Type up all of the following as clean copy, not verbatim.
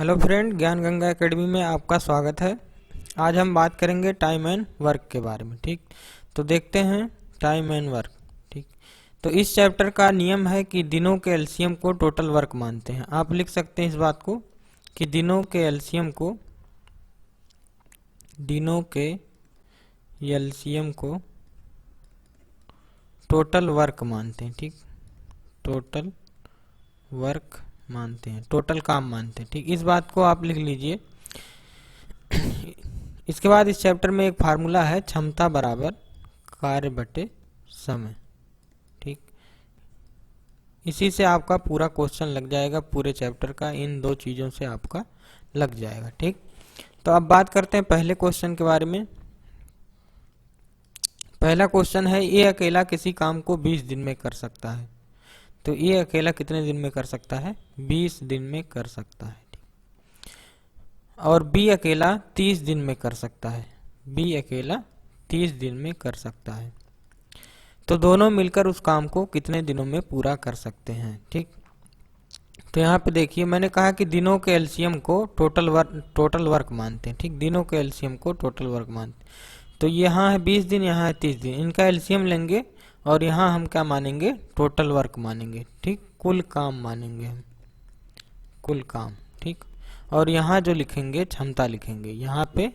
Hello friend, ज्ञान Ganga academy में आपका स्वागत है। आज हम बात करेंगे टाइम एंड वर्क के बारे में। ठीक, तो देखते हैं टाइम एंड वर्क। ठीक, तो इस चैप्टर का नियम है कि दिनों के एलसीएम को टोटल वर्क मानते हैं। आप लिख सकते हैं इस बात को कि दिनों के एलसीएम को टोटल वर्क मानते हैं। ठीक, टोटल वर्क मानते हैं, टोटल काम मानते हैं। ठीक, इस बात को आप लिख लीजिए। इसके बाद इस चैप्टर में एक फार्मूला है, क्षमता बराबर कार्य बटे समय। ठीक, इसी से आपका पूरा क्वेश्चन लग जाएगा, पूरे चैप्टर का इन दो चीजों से आपका लग जाएगा। ठीक, तो अब बात करते हैं पहले क्वेश्चन के बारे में। पहला क्वेश्चन है, ये अकेला किसी काम को 20 दिन में कर सकता है। तो ये अकेला कितने दिन में कर सकता है? 20 दिन में कर सकता है। और बी अकेला 30 दिन में कर सकता है। बी अकेला 30 दिन में कर सकता है। तो दोनों मिलकर उस काम को कितने दिनों में पूरा कर सकते हैं? ठीक, तो यहाँ पे देखिए, मैंने कहा कि दिनों के एलसीएम को टोटल वर्क मानते हैं। ठीक, दिनों के एलसीएम को टोटल वर्क मानते हैं। तो यहाँ है 20 दिन, यहाँ है 30 दिन, इनका एलसीएम लेंगे और यहाँ हम क्या मानेंगे? टोटल वर्क मानेंगे। ठीक, कुल काम मानेंगे हम, कुल काम। ठीक, और यहाँ जो लिखेंगे क्षमता लिखेंगे। यहाँ पे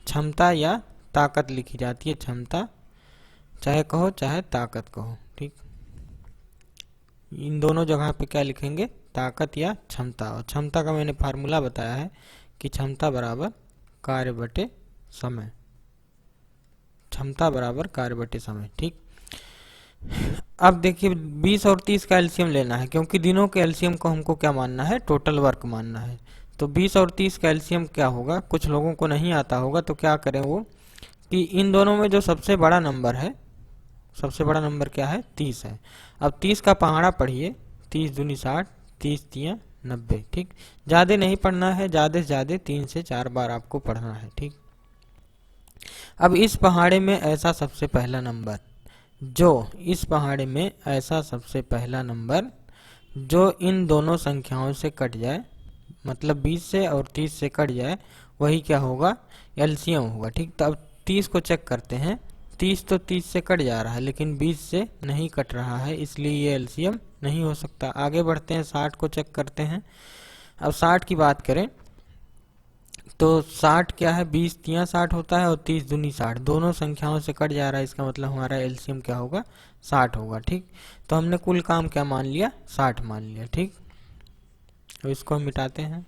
क्षमता या ताकत लिखी जाती है, क्षमता चाहे कहो चाहे ताकत कहो। ठीक, इन दोनों जगह पे क्या लिखेंगे? ताकत या क्षमता। और क्षमता का मैंने फार्मूला बताया है कि क्षमता बराबर कार्य बटे समय। क्षमता बराबर कार्य बटे समय। ठीक, अब देखिए 20 और 30 का एलसीएम लेना है, क्योंकि दिनों के एलसीएम को हमको क्या मानना है? टोटल वर्क मानना है। तो 20 और 30 का एलसीएम क्या होगा? कुछ लोगों को नहीं आता होगा, तो क्या करें वो कि इन दोनों में जो सबसे बड़ा नंबर है, सबसे बड़ा नंबर क्या है? 30 है। अब 30 का पहाड़ा पढ़िए, 30 दूनी 60, 30 तियां 90। ठीक, ज्यादा नहीं पढ़ना है, ज्यादा से ज्यादा 3 से 4 बार आपको पढ़ना है। ठीक, अब इस पहाड़े में ऐसा सबसे पहला नंबर इस पहाड़े में ऐसा सबसे पहला नंबर जो इन दोनों संख्याओं से कट जाए, मतलब 20 से और 30 से कट जाए, वही क्या होगा? एलसीएम होगा। ठीक, तो अब 30 को चेक करते हैं। 30 तो 30 से कट जा रहा है, लेकिन 20 से नहीं कट रहा है, इसलिए ये एलसीएम नहीं हो सकता। आगे बढ़ते हैं, 60 को चेक करते हैं। अब 60 की बात करें तो 60 क्या है? 20 तियां 60 होता है और 30 दूनी 60, दोनों संख्याओं से कट जा रहा है, इसका मतलब हमारा एलसीएम क्या होगा? 60 होगा। ठीक, तो हमने कुल काम क्या मान लिया? 60 मान लिया। ठीक, तो इसको हम मिटाते हैं।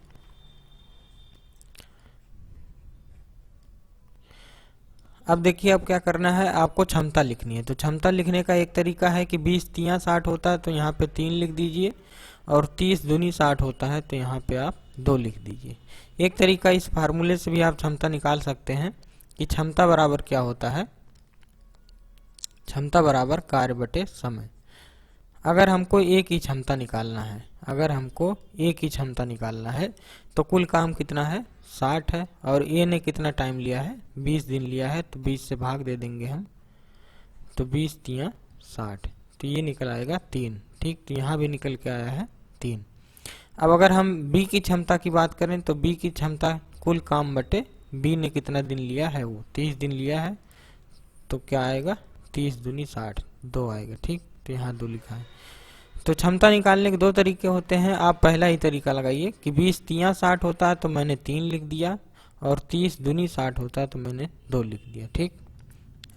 अब देखिए, अब क्या करना है? आपको क्षमता लिखनी है। तो क्षमता लिखने का एक तरीका है कि 20 तियां 60 होता है तो यहाँ पे 3 लिख दीजिए, और 30 दूनी 60 होता है तो यहाँ पे आप 2 लिख दीजिए। एक तरीका, इस फार्मूले से भी आप क्षमता निकाल सकते हैं कि क्षमता बराबर क्या होता है? क्षमता बराबर कार्य बटे समय। अगर हमको एक ही क्षमता निकालना है, तो कुल काम कितना है? 60 है। और ए ने कितना टाइम लिया है? 20 दिन लिया है, तो 20 से भाग दे देंगे हम, तो 20 तियां 60, तो ये निकल आएगा 3। ठीक, तो यहाँ भी निकल के आया है 3। अब अगर हम बी की क्षमता की बात करें तो बी की क्षमता कुल काम बटे बी ने कितना दिन लिया है? वो 30 दिन लिया है, तो क्या आएगा? 30 दूनी 60, 2 आएगा। ठीक, तो यहाँ 2 लिखा है। तो क्षमता निकालने के 2 तरीके होते हैं। आप पहला ही तरीका लगाइए कि 20 तियां 60 होता है तो मैंने 3 लिख दिया, और 30 दूनी 60 होता है तो मैंने 2 लिख दिया। ठीक,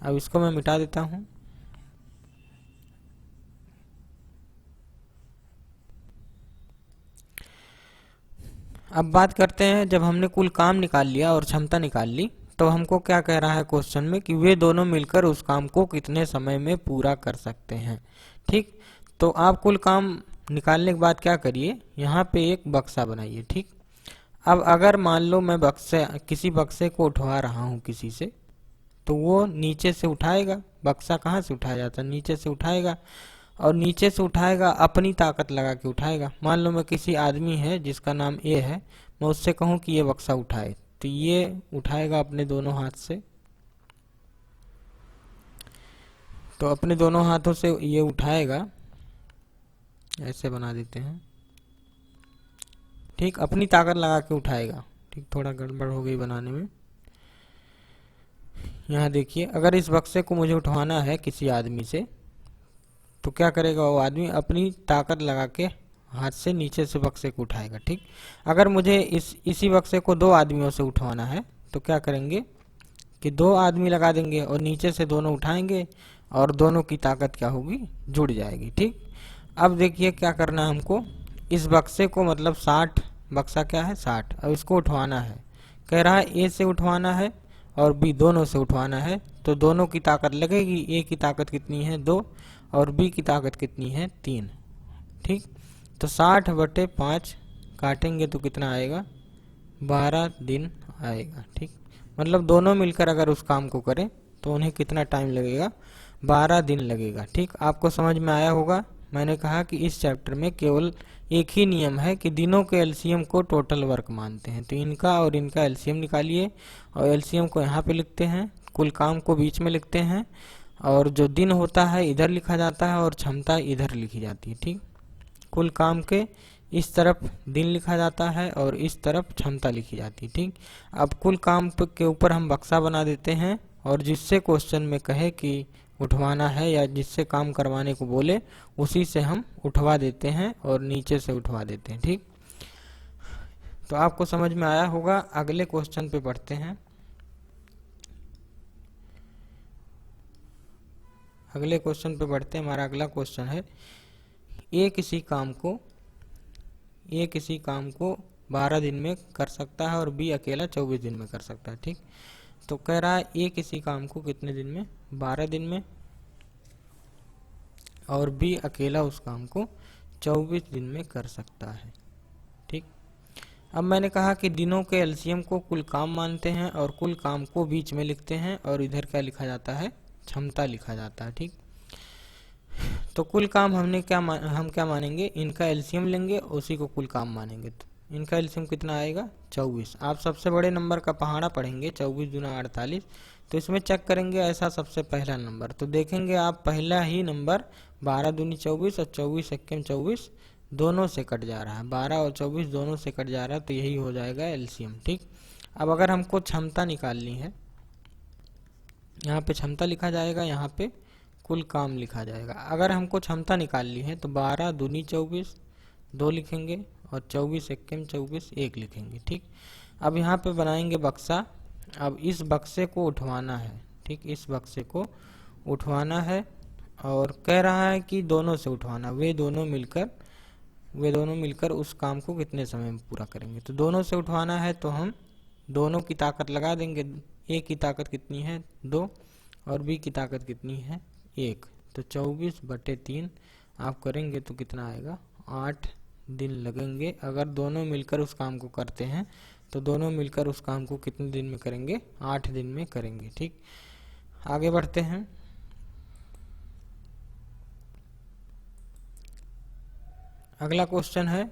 अब इसको मैं मिटा देता हूं। अब बात करते हैं, जब हमने कुल काम निकाल लिया और क्षमता निकाल ली, तो हमको क्या कह रहा है क्वेश्चन में कि वे दोनों मिलकर उस काम को कितने समय में पूरा कर सकते हैं। ठीक, तो आप कुल काम निकालने के बाद क्या करिए? यहाँ पे एक बक्सा बनाइए। ठीक, अब अगर मान लो मैं किसी बक्से को उठवा रहा हूँ किसी से, तो वो नीचे से उठाएगा। बक्सा कहाँ से उठाया जाता है? नीचे से उठाएगा, और नीचे से उठाएगा, अपनी ताकत लगा के उठाएगा। मान लो मैं किसी आदमी है जिसका नाम ए है, मैं उससे कहूँ कि ये बक्सा उठाए, तो ये उठाएगा अपने दोनों हाथ से। तो अपने दोनों हाथों से ये उठाएगा, ऐसे बना देते हैं। ठीक, अपनी ताकत लगा के उठाएगा। ठीक, थोड़ा गड़बड़ हो गई बनाने में। यहाँ देखिए, अगर इस बक्से को मुझे उठवाना है किसी आदमी से, तो क्या करेगा वो आदमी, अपनी ताकत लगा के हाथ से नीचे से बक्से को उठाएगा। ठीक, अगर मुझे इसी बक्से को 2 आदमियों से उठवाना है तो क्या करेंगे कि 2 आदमी लगा देंगे और नीचे से दोनों उठाएंगे और दोनों की ताकत क्या होगी, जुड़ जाएगी। ठीक, अब देखिए क्या करना है हमको, इस बक्से को मतलब 60, बक्सा क्या है 60, अब इसको उठवाना है। कह रहा है ए से उठवाना है और बी दोनों से उठवाना है, तो दोनों की ताकत लगेगी। ए की ताकत कितनी है 2 और बी की ताकत कितनी है 3। ठीक, तो 60/5 काटेंगे तो कितना आएगा, 12 दिन आएगा। ठीक, मतलब दोनों मिलकर अगर उस काम को करें तो उन्हें कितना टाइम लगेगा, 12 दिन लगेगा। ठीक, आपको समझ में आया होगा। मैंने कहा कि इस चैप्टर में केवल एक ही नियम है कि दिनों के एलसीएम को टोटल वर्क मानते हैं। तो इनका और इनका एलसीएम निकालिए और एलसीएम को यहाँ पे लिखते हैं, कुल काम को बीच में लिखते हैं, और जो दिन होता है इधर लिखा जाता है और क्षमता इधर लिखी जाती है। ठीक, कुल काम के इस तरफ दिन लिखा जाता है और इस तरफ क्षमता लिखी जाती है। ठीक, अब कुल काम के ऊपर हम बक्सा बना देते हैं और जिससे क्वेश्चन में कहे कि उठवाना है या जिससे काम करवाने को बोले उसी से हम उठवा देते हैं और नीचे से उठवा देते हैं। ठीक, तो आपको समझ में आया होगा। अगले क्वेश्चन पे बढ़ते हैं। अगले क्वेश्चन पे बढ़ते हैं। हमारा अगला क्वेश्चन है, ए किसी काम को 12 दिन में कर सकता है और बी अकेला 24 दिन में कर सकता है। ठीक, तो कह रहा है ए किसी काम को कितने दिन में, 12 दिन में, और बी अकेला उस काम को 24 दिन में कर सकता है। ठीक, अब मैंने कहा कि दिनों के एलसीएम को कुल काम मानते हैं और कुल काम को बीच में लिखते हैं और इधर क्या लिखा जाता है, क्षमता लिखा जाता है। ठीक, तो कुल काम हम क्या मानेंगे, इनका एलसीएम लेंगे, उसी को कुल काम मानेंगे। तो इनका एलसीएम कितना आएगा 24। आप सबसे बड़े नंबर का पहाड़ा पढ़ेंगे, 24 दूना 48। तो इसमें चेक करेंगे ऐसा सबसे पहला नंबर, तो देखेंगे आप पहला ही नंबर 12 दूनी 24 और 24 एक्के 24 दोनों से कट जा रहा है, 12 और 24 दोनों से कट जा रहा है, तो यही हो जाएगा एलसीएम। ठीक, अब अगर हमको क्षमता निकालनी है, यहाँ पे क्षमता लिखा जाएगा, यहाँ पे कुल काम लिखा जाएगा। अगर हमको क्षमता निकालनी है तो 12 दूनी 24 2 लिखेंगे और 24 एक्के 24 1 लिखेंगे। ठीक, अब यहाँ पे बनाएंगे बक्सा। अब इस बक्से को उठवाना है। ठीक, इस बक्से को उठवाना है और कह रहा है कि दोनों से उठवाना, वे दोनों मिलकर उस काम को कितने समय में पूरा करेंगे। तो दोनों से उठवाना है तो हम दोनों की ताकत लगा देंगे। ए की ताकत कितनी है 2 और बी की ताकत कितनी है 1, तो 24/3 आप करेंगे तो कितना आएगा, 8 दिन लगेंगे। अगर दोनों मिलकर उस काम को करते हैं तो दोनों मिलकर उस काम को कितने दिन में करेंगे, 8 दिन में करेंगे। ठीक, आगे बढ़ते हैं। अगला क्वेश्चन है,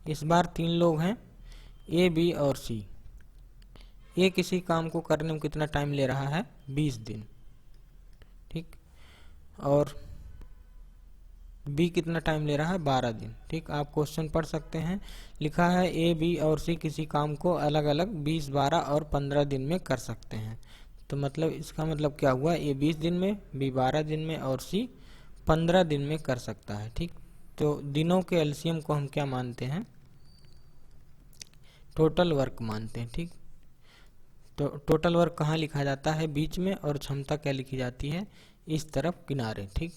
इस बार 3 लोग हैं, ए बी और सी। ए किसी काम को करने में कितना टाइम ले रहा है, 20 दिन। ठीक, और बी कितना टाइम ले रहा है, 12 दिन। ठीक, आप क्वेश्चन पढ़ सकते हैं। लिखा है ए बी और सी किसी काम को अलग अलग 20, 12 और 15 दिन में कर सकते हैं। तो मतलब इसका मतलब क्या हुआ, ए 20 दिन में, बी 12 दिन में और सी 15 दिन में कर सकता है। ठीक, तो दिनों के एलसीएम को हम क्या मानते हैं, टोटल वर्क मानते हैं। ठीक, तो टोटल वर्क कहाँ लिखा जाता है, बीच में, और क्षमता क्या लिखी जाती है, इस तरफ किनारे। ठीक,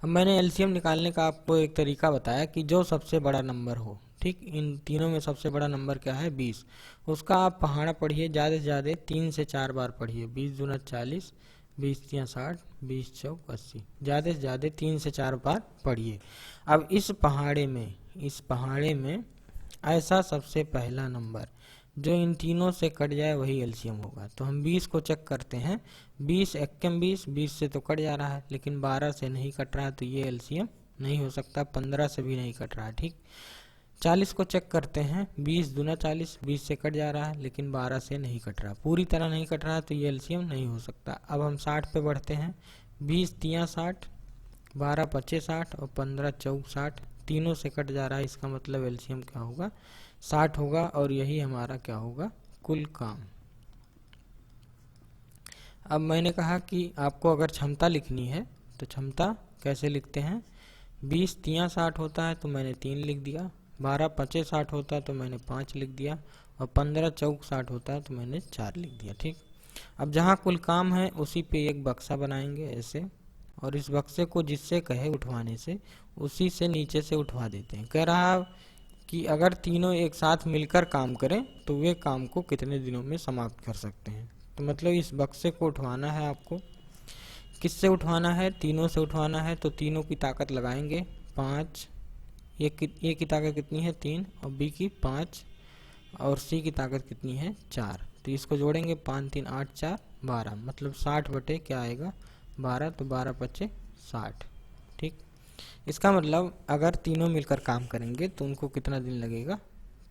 अब मैंने एलसीएम निकालने का आपको एक तरीका बताया कि जो सबसे बड़ा नंबर हो। ठीक, इन तीनों में सबसे बड़ा नंबर क्या है 20, उसका आप पहाड़ा पढ़िए, ज़्यादा से ज़्यादा 3 से 4 बार पढ़िए। 20 दूना 40, 20 तिया 60, 20 चौक 80, ज़्यादा से ज़्यादा 3 से 4 बार पढ़िए। अब इस पहाड़े में ऐसा सबसे पहला नंबर जो इन तीनों से कट जाए वही एलसीएम होगा। तो हम 20 को चेक करते हैं, 20 एक्कम 20 से तो कट जा रहा है, लेकिन 12 से नहीं कट रहा है, तो ये एलसीएम नहीं हो सकता। 15 से भी नहीं कट रहा है। ठीक, 40 को चेक करते हैं, 20 दूना 40, 20 से कट जा रहा है, लेकिन 12 से नहीं कट रहा, पूरी तरह नहीं कट रहा है, तो ये एलसीएम नहीं हो सकता। अब हम 60 पे बढ़ते हैं, 20 तिया 60, 12 पच्चे 60 और 15 चौक 60, तीनों से कट जा रहा है, इसका मतलब एलसीएम क्या होगा 60 होगा, और यही हमारा क्या होगा कुल काम। अब मैंने कहा कि आपको अगर क्षमता लिखनी है तो क्षमता कैसे लिखते हैं, 20 तियां 60 होता है तो मैंने 3 लिख दिया, 12 पचे 60 होता है तो मैंने 5 लिख दिया, और 15 चौक 60 होता है तो मैंने 4 लिख दिया। ठीक, अब जहाँ कुल काम है उसी पे एक बक्सा बनाएंगे ऐसे, और इस बक्से को जिससे कहे उठवाने से उसी से नीचे से उठवा देते हैं। कह रहा कि अगर तीनों एक साथ मिलकर काम करें तो वे काम को कितने दिनों में समाप्त कर सकते हैं। तो मतलब इस बक्से को उठवाना है आपको, किससे उठवाना है, तीनों से उठवाना है, तो तीनों की ताकत लगाएंगे 5, ए की ताकत कितनी है 3, और बी की 5, और सी की ताकत कितनी है 4। तो इसको जोड़ेंगे 5 3 8 4 12, मतलब 60 बटे क्या आएगा 12, तो 12 पचे 60। ठीक, इसका मतलब अगर तीनों मिलकर काम करेंगे तो उनको कितना दिन लगेगा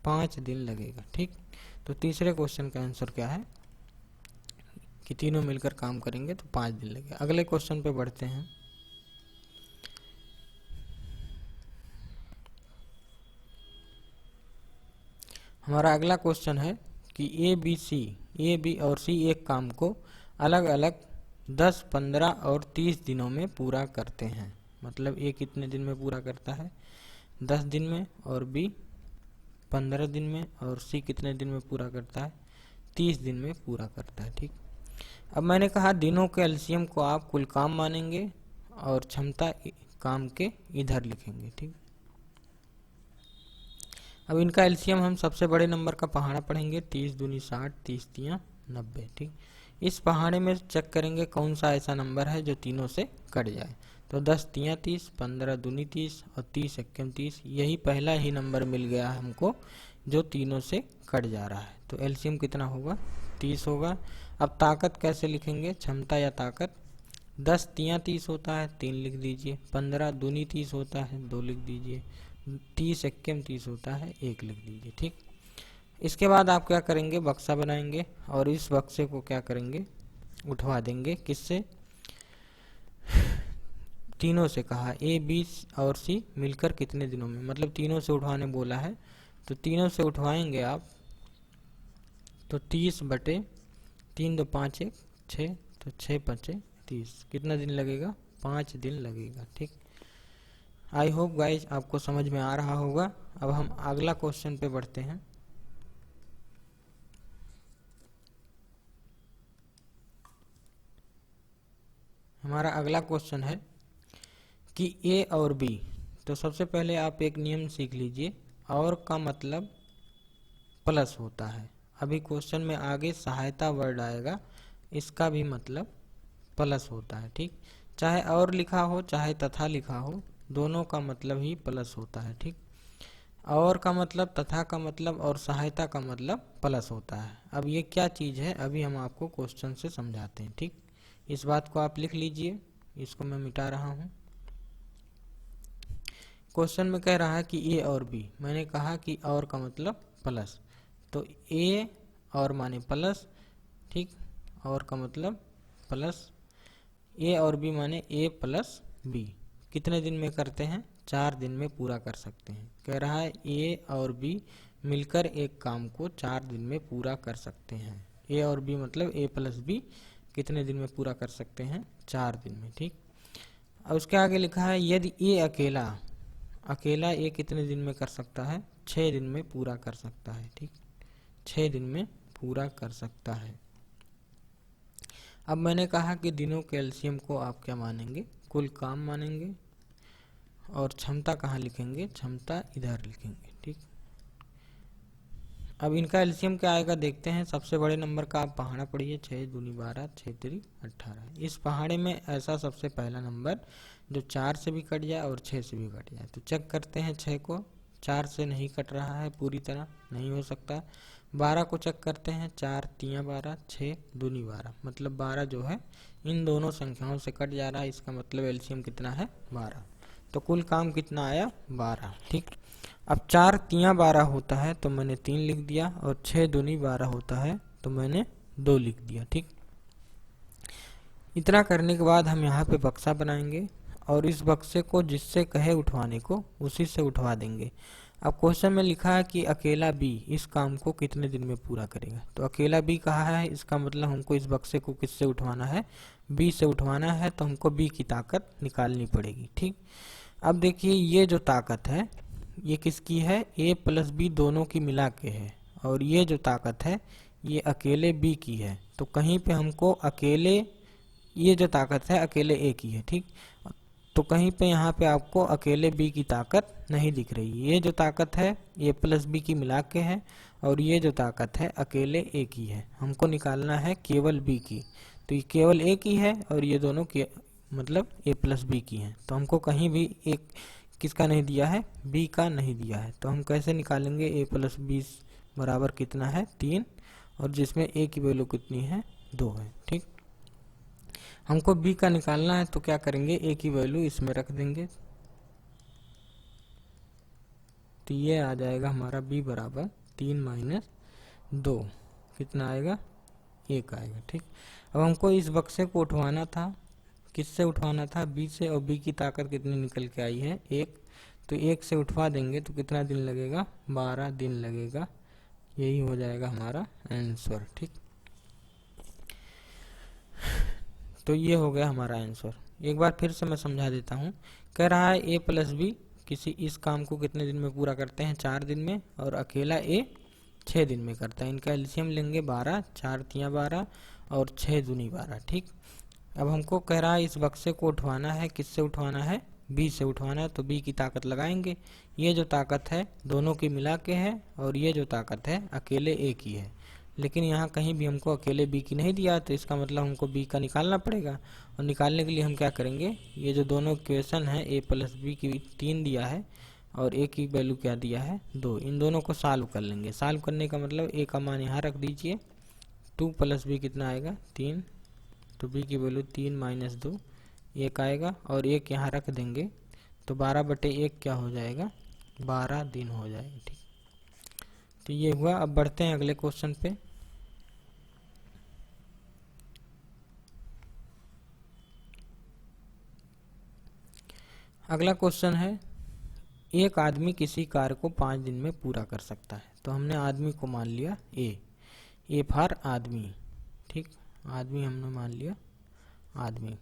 5 दिन लगेगा। ठीक, तो तीसरे क्वेश्चन का आंसर क्या है कि तीनों मिलकर काम करेंगे तो 5 दिन लगेगा। अगले क्वेश्चन पे बढ़ते हैं। हमारा अगला क्वेश्चन है कि ए बी और सी एक काम को अलग अलग 10, 15 और 30 दिनों में पूरा करते हैं। मतलब ए कितने दिन में पूरा करता है 10 दिन में, और बी 15 दिन में, और सी कितने दिन में पूरा करता है 30 दिन में पूरा करता है। ठीक, अब मैंने कहा दिनों के एलसीएम को आप कुल काम मानेंगे और क्षमता काम के इधर लिखेंगे। ठीक, अब इनका एलसीएम हम सबसे बड़े नंबर का पहाड़ा पढ़ेंगे, 30 दूनी 60, 30 तियां 90। ठीक, इस पहाड़े में चेक करेंगे कौन सा ऐसा नंबर है जो तीनों से कट जाए। तो 10 तियां 30, 15 दूनी 30 और 30 एक्कम 30, यही पहला ही नंबर मिल गया हमको जो तीनों से कट जा रहा है। तो एलसीएम कितना होगा 30 होगा। अब ताकत कैसे लिखेंगे, क्षमता या ताकत, 10 तियां 30 होता है 3 लिख दीजिए, 15 दूनी 30 होता है 2 लिख दीजिए, 30 एक्कम 30 होता है 1 लिख दीजिए। ठीक, इसके बाद आप क्या करेंगे बक्सा बनाएंगे, और इस बक्से को क्या करेंगे उठवा देंगे, किससे, तीनों से कहा ए बी और सी मिलकर कितने दिनों में, मतलब तीनों से उठवाने बोला है तो तीनों से उठवाएंगे आप, तो 30 बटे 3 2 5 1 6, तो 6 5 30, कितना दिन लगेगा 5 दिन लगेगा। ठीक, आई होप गाइज आपको समझ में आ रहा होगा। अब हम अगला क्वेश्चन पे बढ़ते हैं। हमारा अगला क्वेश्चन है कि ए और बी, तो सबसे पहले आप एक नियम सीख लीजिए, और का मतलब प्लस होता है। अभी क्वेश्चन में आगे सहायता वर्ड आएगा, इसका भी मतलब प्लस होता है। ठीक, चाहे और लिखा हो चाहे तथा लिखा हो, दोनों का मतलब ही प्लस होता है। ठीक, और का मतलब, तथा का मतलब, और सहायता का मतलब प्लस होता है। अब ये क्या चीज़ है अभी हम आपको क्वेश्चन से समझाते हैं। ठीक, इस बात को आप लिख लीजिए, इसको मैं मिटा रहा हूँ। क्वेश्चन में कह रहा है कि ए और बी, मैंने कहा कि और का मतलब प्लस, तो ए और माने प्लस। ठीक, और का मतलब प्लस, ए और बी माने ए प्लस बी, कितने दिन में करते हैं 4 दिन में पूरा कर सकते हैं। कह रहा है ए और बी मिलकर एक काम को 4 दिन में पूरा कर सकते हैं। ए और बी मतलब ए प्लस बी कितने दिन में पूरा कर सकते हैं 4 दिन में। ठीक, और उसके आगे लिखा है यदि ए अकेला ए कितने दिन में कर सकता है 6 दिन में पूरा कर सकता है। ठीक, 6 दिन में पूरा कर सकता है। अब मैंने कहा कि दिनों के एलसीएम को आप क्या मानेंगे कुल काम मानेंगे, और क्षमता कहाँ लिखेंगे, क्षमता इधर लिखेंगे। ठीक, अब इनका एलसीएम क्या आएगा देखते हैं। सबसे बड़े नंबर का आप पहाड़ा पढ़िए, 6 दूनी 12, 6 3 18। इस पहाड़े में ऐसा सबसे पहला नंबर जो 4 से भी कट जाए और 6 से भी कट जाए, तो चेक करते हैं 6 को, 4 से नहीं कट रहा है पूरी तरह, नहीं हो सकता। 12 को चेक करते हैं, 4 तियां 12, 6 दूनी 12, मतलब 12 जो है इन दोनों संख्याओं से कट जा रहा है, इसका मतलब एलसीएम कितना है 12। तो कुल काम कितना आया 12। ठीक, अब 4 तियां 12 होता है तो मैंने 3 लिख दिया, और 6 दूनी 12 होता है तो मैंने 2 लिख दिया। ठीक, इतना करने के बाद हम यहाँ पे बक्सा बनाएंगे, और इस बक्से को जिससे कहे उठवाने को उसी से उठवा देंगे। अब क्वेश्चन में लिखा है कि अकेला बी इस काम को कितने दिन में पूरा करेगा। तो अकेला बी कहा है, इसका मतलब हमको इस बक्से को किससे उठवाना है, बी से उठवाना है, तो हमको बी की ताकत निकालनी पड़ेगी। ठीक, अब देखिए ये जो ताकत है ये किसकी है, ए प्लस बी दोनों की मिला के है, और ये जो ताकत है ये अकेले बी की है। तो कहीं पे हमको अकेले, ये जो ताकत है अकेले ए की है। ठीक, तो कहीं पे यहाँ पे आपको अकेले बी की ताकत नहीं दिख रही। ये जो ताकत है ए प्लस बी की मिला के है, और ये जो ताकत है अकेले ए की है। हमको निकालना है केवल बी की, तो ये केवल ए की है और ये दोनों के मतलब ए प्लस बी की है। तो हमको कहीं भी एक किसका नहीं दिया है, बी का नहीं दिया है। तो हम कैसे निकालेंगे, ए प्लस बी बराबर कितना है 3, और जिसमें ए की वैल्यू कितनी है 2 है। ठीक, हमको बी का निकालना है, तो क्या करेंगे, ए की वैल्यू इसमें रख देंगे, तो ये आ जाएगा हमारा बी बराबर 3 माइनस 2, कितना आएगा 1 आएगा। ठीक, अब हमको इस बक्से को उठवाना था, किससे उठवाना था, बी से, और बी की ताकत कितनी निकल के आई है 1, तो 1 से उठवा देंगे तो कितना दिन लगेगा, 12 दिन लगेगा। यही हो जाएगा हमारा आंसर। ठीक, तो ये हो गया हमारा आंसर। एक बार फिर से मैं समझा देता हूँ। कह रहा है ए प्लस बी किसी इस काम को कितने दिन में पूरा करते हैं, 4 दिन में, और अकेला ए 6 दिन में करता है। इनका एलसीएम लेंगे 12, 4 तियाँ 12 और 6 दूनी 12। ठीक, अब हमको कह रहा है इस बक्से को उठवाना है, किससे उठवाना है, बी से उठवाना है, तो बी की ताकत लगाएंगे। ये जो ताकत है दोनों की मिला के है, और ये जो ताकत है अकेले ए की है। लेकिन यहाँ कहीं भी हमको अकेले बी की नहीं दिया, तो इसका मतलब हमको बी का निकालना पड़ेगा। और निकालने के लिए हम क्या करेंगे, ये जो दोनों इक्वेशन है ए प्लस बी की 3 दिया है और ए की वैल्यू क्या दिया है 2, इन दोनों को सॉल्व कर लेंगे। सॉल्व करने का मतलब ए का मान यहाँ रख दीजिए, 2 प्लस बी कितना आएगा 3, तो बी की वैल्यू 3 माइनस 2 1 आएगा, और 1 यहाँ रख देंगे, तो 12/1 क्या हो जाएगा, 12 दिन हो जाएगा। ठीक, तो ये हुआ। अब बढ़ते हैं अगले क्वेश्चन पे। अगला क्वेश्चन है, एक आदमी किसी कार्य को 5 दिन में पूरा कर सकता है। तो हमने आदमी को मान लिया ए फॉर आदमी। ठीक, आदमी हमने मान लिया, आदमी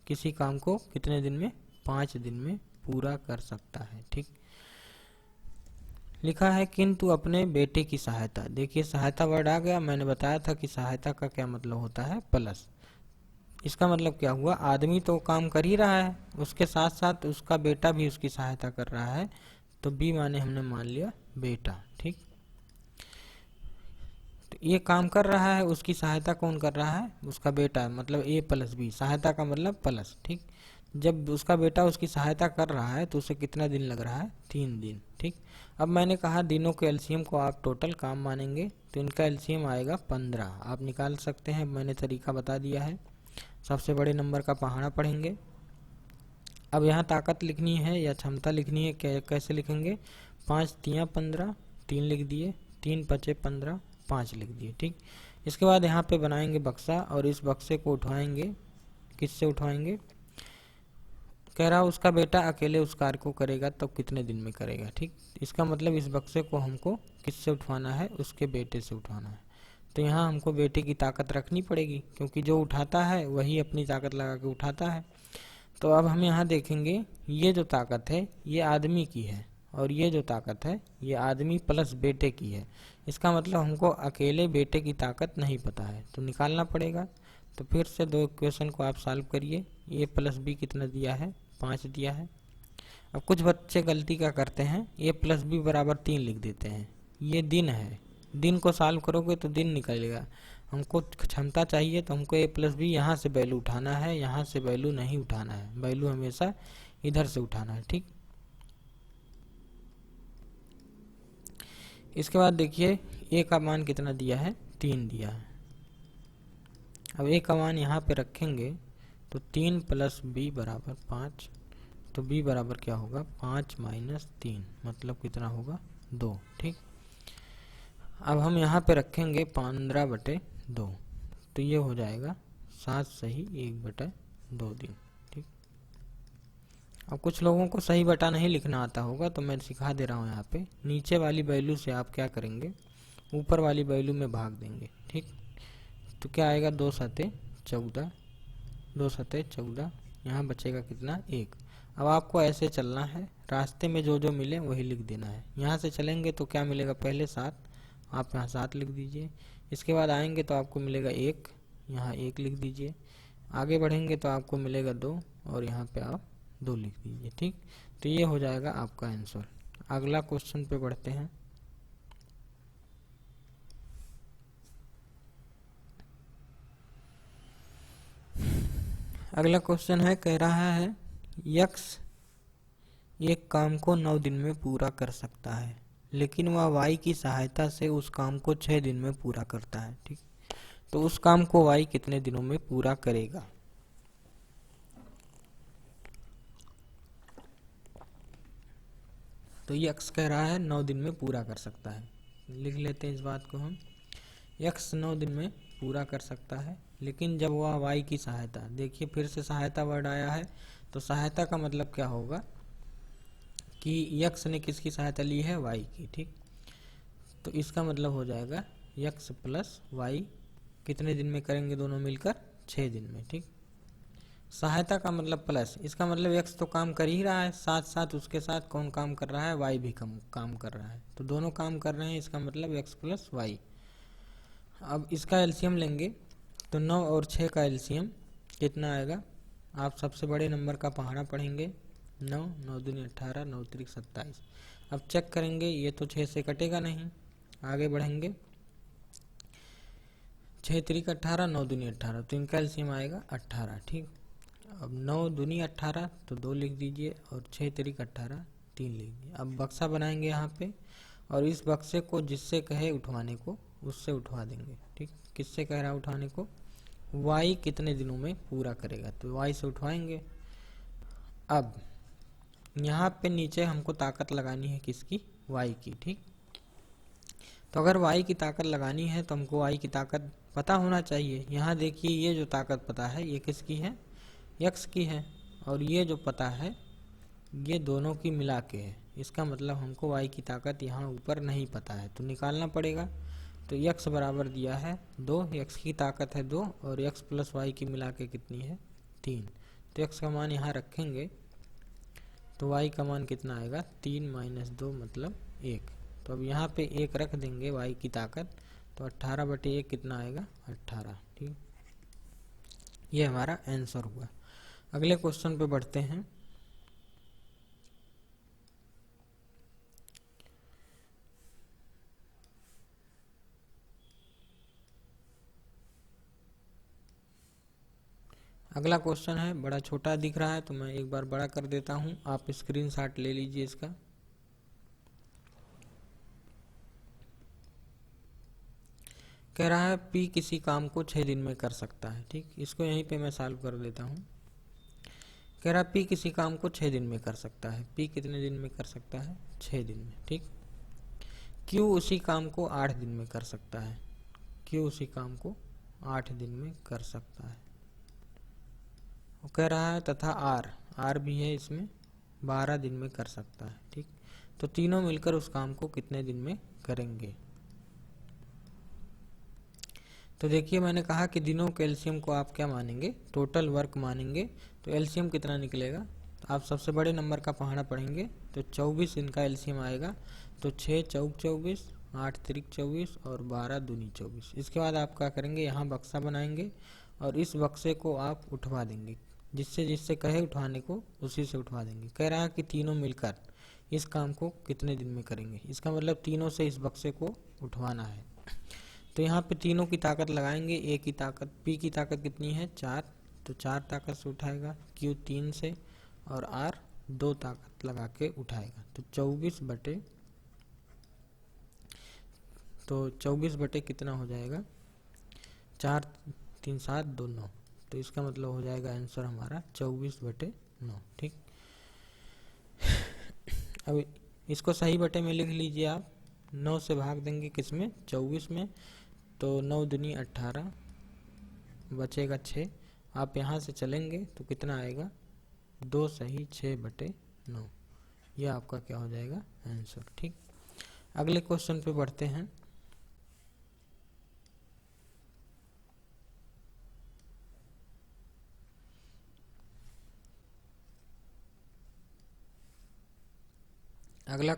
किसी काम को कितने दिन में, 5 दिन में पूरा कर सकता है। ठीक, लिखा है किंतु अपने बेटे की सहायता, देखिए सहायता वर्ड आ गया। मैंने बताया था कि सहायता का क्या मतलब होता है, प्लस। इसका मतलब क्या हुआ, आदमी तो काम कर ही रहा है, उसके साथ साथ उसका बेटा भी उसकी सहायता कर रहा है, तो बी माने हमने मान लिया बेटा। ठीक, तो ये काम कर रहा है, उसकी सहायता कौन कर रहा है, उसका बेटा, मतलब ए प्लस बी, सहायता का मतलब प्लस। ठीक, जब उसका बेटा उसकी सहायता कर रहा है तो उसे कितना दिन लग रहा है, 3 दिन। ठीक, अब मैंने कहा दिनों के एलसीएम को आप टोटल काम मानेंगे, तो इनका एलसीएम आएगा 15। आप निकाल सकते हैं, मैंने तरीका बता दिया है। सबसे बड़े नंबर का पहाड़ा पढ़ेंगे। अब यहाँ ताकत लिखनी है या क्षमता लिखनी है, कैसे लिखेंगे, 5 तियाँ 15, 3 लिख दिए, 3 पचे 15, 5 लिख दिए। ठीक, इसके बाद यहाँ पे बनाएंगे बक्सा, और इस बक्से को उठवाएंगे, किससे उठवाएंगे, कह रहा उसका बेटा अकेले उस कार्य को करेगा तो कितने दिन में करेगा। ठीक, इसका मतलब इस बक्से को हमको किससे उठवाना है, उसके बेटे से उठवाना है। तो यहाँ हमको बेटे की ताकत रखनी पड़ेगी, क्योंकि जो उठाता है वही अपनी ताकत लगा के उठाता है। तो अब हम यहाँ देखेंगे, ये जो ताकत है ये आदमी की है, और ये जो ताकत है ये आदमी प्लस बेटे की है। इसका मतलब हमको अकेले बेटे की ताकत नहीं पता है, तो निकालना पड़ेगा। तो फिर से 2 इक्वेशन को आप सॉल्व करिए। ए प्लस बी कितना दिया है, 5 दिया है। अब कुछ बच्चे गलती क्या करते हैं, ए प्लस बी बराबर 3 लिख देते हैं। ये दिन है, दिन को सॉल्व करोगे तो दिन निकलेगा। हमको क्षमता चाहिए, तो हमको ए प्लस बी यहाँ से वैल्यू उठाना है, यहाँ से वैल्यू नहीं उठाना है, वैल्यू हमेशा इधर से उठाना है। ठीक, इसके बाद देखिए ए का मान कितना दिया है, 3 दिया है। अब ए का मान यहाँ पे रखेंगे, तो 3 प्लस बी बराबर 5, तो बी बराबर क्या होगा, 5 माइनस 3, मतलब कितना होगा 2। ठीक, अब हम यहाँ पे रखेंगे 15/2, तो ये हो जाएगा 7 सही 1/2 दिन। ठीक, अब कुछ लोगों को सही बटा नहीं लिखना आता होगा, तो मैं सिखा दे रहा हूँ। यहाँ पे नीचे वाली वैल्यू से आप क्या करेंगे, ऊपर वाली वैल्यू में भाग देंगे। ठीक, तो क्या आएगा, 2 सते 14, 2 सते 14, यहाँ बचेगा कितना, 1। अब आपको ऐसे चलना है, रास्ते में जो जो मिले वही लिख देना है। यहाँ से चलेंगे तो क्या मिलेगा, पहले 7, आप यहाँ 7 लिख दीजिए। इसके बाद आएंगे तो आपको मिलेगा 1, यहाँ 1 लिख दीजिए। आगे बढ़ेंगे तो आपको मिलेगा 2 और यहाँ पे आप 2 लिख दीजिए। ठीक, तो ये हो जाएगा आपका आंसर। अगला क्वेश्चन पे बढ़ते हैं। अगला क्वेश्चन है, कह रहा है यक्स एक काम को 9 दिन में पूरा कर सकता है, लेकिन वह वाई की सहायता से उस काम को 6 दिन में पूरा करता है। ठीक, तो उस काम को वाई कितने दिनों में पूरा करेगा। तो यक्स कह रहा है 9 दिन में पूरा कर सकता है। लिख लेते हैं इस बात को हम। यक्स 9 दिन में पूरा कर सकता है, लेकिन जब वह वाई की सहायता, देखिए फिर से सहायता वर्ड आया है, तो सहायता का मतलब क्या होगा कि यक्स ने किसकी सहायता ली है, वाई की। ठीक, तो इसका मतलब हो जाएगा यक्स प्लस वाई कितने दिन में करेंगे, दोनों मिलकर 6 दिन में। ठीक, सहायता का मतलब प्लस, इसका मतलब यक्स तो काम कर ही रहा है, साथ साथ उसके साथ कौन काम कर रहा है, वाई भी काम कर रहा है, तो दोनों काम कर रहे हैं, इसका मतलब यक्स प्लस वाई। अब इसका एलसीएम लेंगे तो 9 और 6 का एलसीएम कितना आएगा, आप सबसे बड़े नंबर का पहाड़ा पढ़ेंगे, 9, 9 दूनी 18, 9 त्रिक 27। अब चेक करेंगे, ये तो 6 से कटेगा नहीं, आगे बढ़ेंगे, 6 त्रिक 18, 9 दूनी 18, तो इनका एलसीएम आएगा 18। ठीक, अब 9 दूनी 18 तो 2 लिख दीजिए और 6 त्रिक 18 3 लिख दीजिए। अब बक्सा बनाएंगे यहाँ पे, और इस बक्से को जिससे कहे उठवाने को उससे उठवा देंगे। ठीक, किससे कह रहा है उठाने को, वाई कितने दिनों में पूरा करेगा, तो वाई से उठवाएंगे। अब यहाँ पे नीचे हमको ताकत लगानी है किसकी, वाई की। ठीक, तो अगर वाई की ताकत लगानी है तो हमको वाई की ताकत पता होना चाहिए। यहाँ देखिए, ये जो ताकत पता है ये किसकी है, यक्स की है, और ये जो पता है ये दोनों की मिला के है। इसका मतलब हमको वाई की ताकत यहाँ ऊपर नहीं पता है, तो निकालना पड़ेगा। तो यक्स बराबर दिया है 2, यक्स की ताकत है 2, और यक्स प्लस वाई की मिला के कितनी है, 3। तो यक्स का मान यहाँ रखेंगे तो वाई का मान कितना आएगा, 3 - 2 मतलब 1। तो अब यहाँ पे 1 रख देंगे वाई की ताकत, तो 18/1 कितना आएगा, 18। ठीक, ये हमारा आंसर हुआ। अगले क्वेश्चन पे बढ़ते हैं। अगला क्वेश्चन है, बड़ा छोटा दिख रहा है तो मैं एक बार बड़ा कर देता हूं, आप स्क्रीनशॉट ले लीजिए इसका। कह रहा है पी किसी काम को 6 दिन में कर सकता है। ठीक, इसको यहीं पे मैं सॉल्व कर देता हूं। कह रहा है पी किसी काम को 6 दिन में कर सकता है, पी कितने दिन में कर सकता है, 6 दिन में। ठीक, क्यू उसी काम को 8 दिन में कर सकता है, क्यू उसी काम को 8 दिन में कर सकता है। वो कह रहा है तथा आर भी है इसमें, 12 दिन में कर सकता है। ठीक, तो तीनों मिलकर उस काम को कितने दिन में करेंगे। तो देखिए, मैंने कहा कि दिनों के एलसीएम को आप क्या मानेंगे, टोटल वर्क मानेंगे। तो एलसीएम कितना निकलेगा, तो आप सबसे बड़े नंबर का पहाड़ा पढ़ेंगे, तो 24 इनका एलसीएम आएगा। तो 6 चौक 24, 8 त्रिक 24 और 12 दूनी 24। इसके बाद आप क्या करेंगे, यहाँ बक्सा बनाएंगे और इस बक्से को आप उठवा देंगे, जिससे जिससे कहे उठवाने को उसी से उठवा देंगे। कह रहा है कि तीनों मिलकर इस काम को कितने दिन में करेंगे, इसका मतलब तीनों से इस बक्से को उठवाना है। तो यहाँ पे तीनों की ताकत लगाएंगे, ए की ताकत, पी की ताकत कितनी है 4, तो 4 ताकत से उठाएगा, क्यू 3 से, और आर 2 ताकत लगा के उठाएगा। तो 24 बटे कितना हो जाएगा, 4 3 7 2 9। तो इसका मतलब हो जाएगा आंसर हमारा 24/9। ठीक, अब इसको सही बटे में लिख लीजिए आप, 9 से भाग देंगे किसमें, 24 में, तो 9 दूनी 18, बचेगा 6। आप यहाँ से चलेंगे तो कितना आएगा, 2 सही 6/9। यह आपका क्या हो जाएगा आंसर। ठीक, अगले क्वेश्चन पे बढ़ते हैं। अगला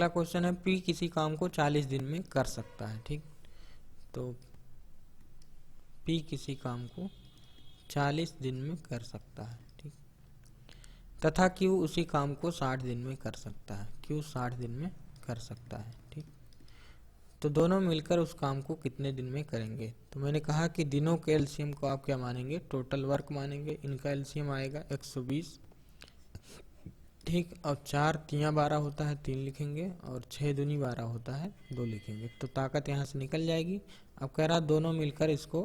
क्वेश्चन है P किसी काम को 40 दिन में कर सकता है। ठीक, तो P किसी काम को 40 दिन में कर सकता है। ठीक, तथा Q उसी काम को 60 दिन में कर सकता है। Q 60 दिन में कर सकता है। ठीक, तो दोनों मिलकर उस काम को कितने दिन में करेंगे? तो मैंने कहा कि दिनों के एलसीएम को आप क्या मानेंगे? टोटल वर्क मानेंगे। इनका एलसीएम आएगा 120। ठीक, और 4 तियाँ 12 होता है 3 लिखेंगे, और 6 दूनी 12 होता है 2 लिखेंगे। तो ताकत यहाँ से निकल जाएगी। अब कह रहा दोनों मिलकर इसको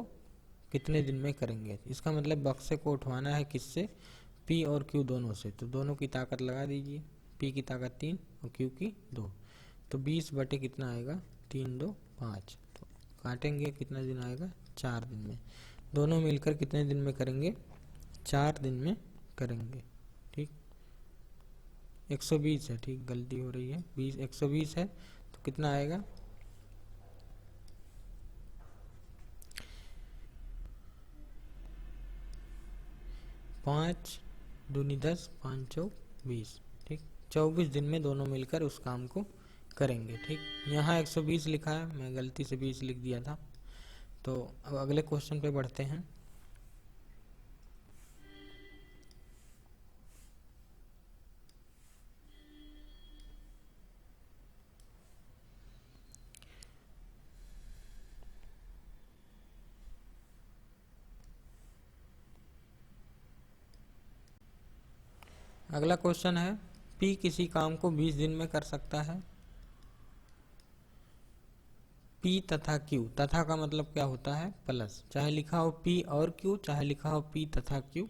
कितने दिन में करेंगे? इसका मतलब बक्से को उठवाना है किससे? P और Q दोनों से। तो दोनों की ताकत लगा दीजिए। P की ताकत 3 और Q की 2। तो 20 बटे कितना आएगा? 3 2 5। तो काटेंगे, कितना दिन आएगा? 4 दिन में। दोनों मिलकर कितने दिन में करेंगे? 4 दिन में करेंगे। ठीक, 120 है। ठीक, गलती हो रही है, 120 है। तो कितना आएगा? 5 दूनी 10, 5 चौक 20। ठीक, 24 दिन में दोनों मिलकर उस काम को करेंगे। ठीक, यहाँ 120 लिखा है, मैं गलती से 20 लिख दिया था। तो अब अगले क्वेश्चन पे बढ़ते हैं। अगला क्वेश्चन है P किसी काम को 20 दिन में कर सकता है। P तथा Q, तथा का मतलब क्या होता है? प्लस। चाहे लिखा हो P और Q, चाहे लिखा हो P तथा Q,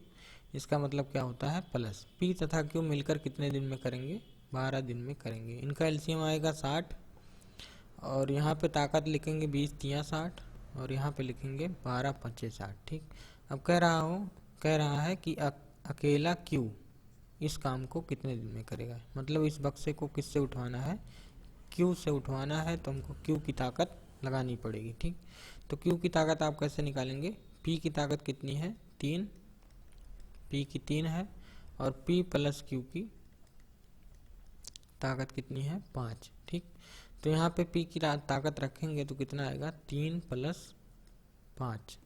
इसका मतलब क्या होता है? प्लस। P तथा Q मिलकर कितने दिन में करेंगे? 12 दिन में करेंगे। इनका एलसीएम आएगा 60, और यहाँ पे ताकत लिखेंगे 20 तियाँ 60, और यहाँ पे लिखेंगे 12 5 60। ठीक, अब कह रहा है कि अकेला Q इस काम को कितने दिन में करेगा? मतलब इस बक्से को किससे उठवाना है? Q से उठवाना है, तो हमको Q की ताकत लगानी पड़ेगी। ठीक, तो Q की ताकत आप कैसे निकालेंगे? P की ताकत कितनी है? 3, P की 3 है, और P प्लस Q की ताकत कितनी है? 5। ठीक, तो यहाँ पे P की ताकत रखेंगे तो कितना आएगा? 3 प्लस 5,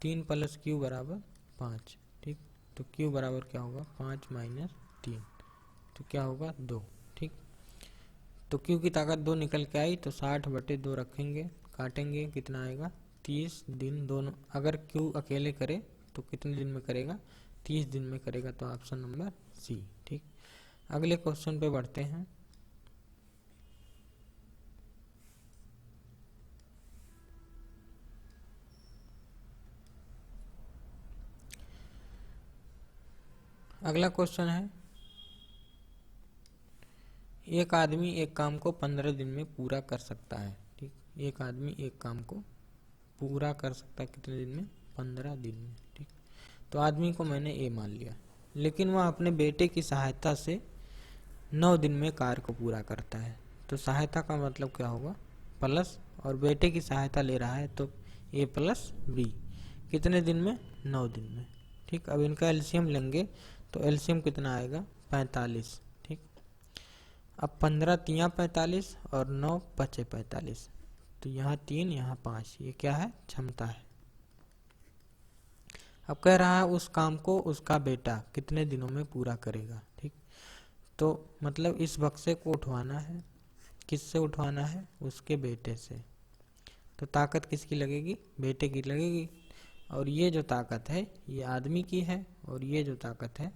3 प्लस Q बराबर 5। ठीक, तो Q बराबर क्या होगा? 5 माइनस 3, तो क्या होगा? 2। ठीक, तो Q की ताकत 2 निकल के आई, तो 60 बटे 2 रखेंगे, काटेंगे, कितना आएगा? 30 दिन। दोनों अगर Q अकेले करे तो कितने दिन में करेगा? 30 दिन में करेगा। तो ऑप्शन नंबर सी। ठीक, अगले क्वेश्चन पे बढ़ते हैं। अगला क्वेश्चन है एक आदमी एक काम को 15 दिन में पूरा कर सकता है। ठीक, एक आदमी एक काम को पूरा कर सकता है कितने दिन में? 15 दिन में। ठीक, तो आदमी को मैंने ए मान लिया, लेकिन वह अपने बेटे की सहायता से 9 दिन में कार्य को पूरा करता है। तो सहायता का मतलब क्या होगा? प्लस, और बेटे की सहायता ले रहा है तो ए प्लस बी। कितने दिन में? 9 दिन में। ठीक, अब इनका एलसीएम लेंगे तो एलसीएम कितना आएगा? 45। ठीक, अब 15 तियाँ 45 और 9 पचे 45, तो यहाँ 3 यहाँ 5, ये क्या है? क्षमता है। अब कह रहा है उस काम को उसका बेटा कितने दिनों में पूरा करेगा। ठीक, तो मतलब इस बक्से को उठवाना है, किससे उठवाना है? उसके बेटे से। तो ताकत किसकी लगेगी? बेटे की लगेगी। और ये जो ताकत है ये आदमी की है, और ये जो ताकत है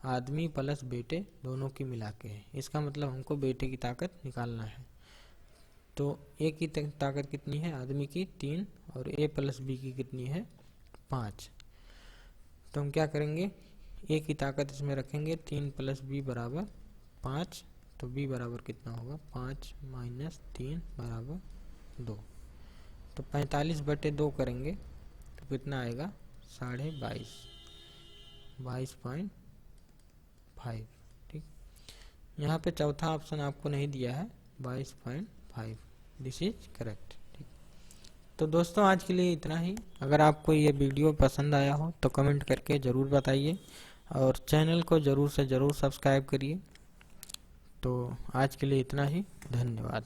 आदमी प्लस बेटे दोनों की मिला के है। इसका मतलब हमको बेटे की ताकत निकालना है। तो ए की ताकत कितनी है? आदमी की 3, और ए प्लस बी की कितनी है? 5। तो हम क्या करेंगे? ए की ताकत इसमें रखेंगे, 3 प्लस बी बराबर 5। तो b बराबर कितना होगा 5 माइनस 3 बराबर 2। तो 45/2 करेंगे तो कितना आएगा 22.5। ठीक, यहाँ पे चौथा ऑप्शन आपको नहीं दिया है 22.5, दिस इज करेक्ट। ठीक, तो दोस्तों आज के लिए इतना ही। अगर आपको ये वीडियो पसंद आया हो तो कमेंट करके ज़रूर बताइए और चैनल को ज़रूर से ज़रूर सब्सक्राइब करिए। तो आज के लिए इतना ही, धन्यवाद।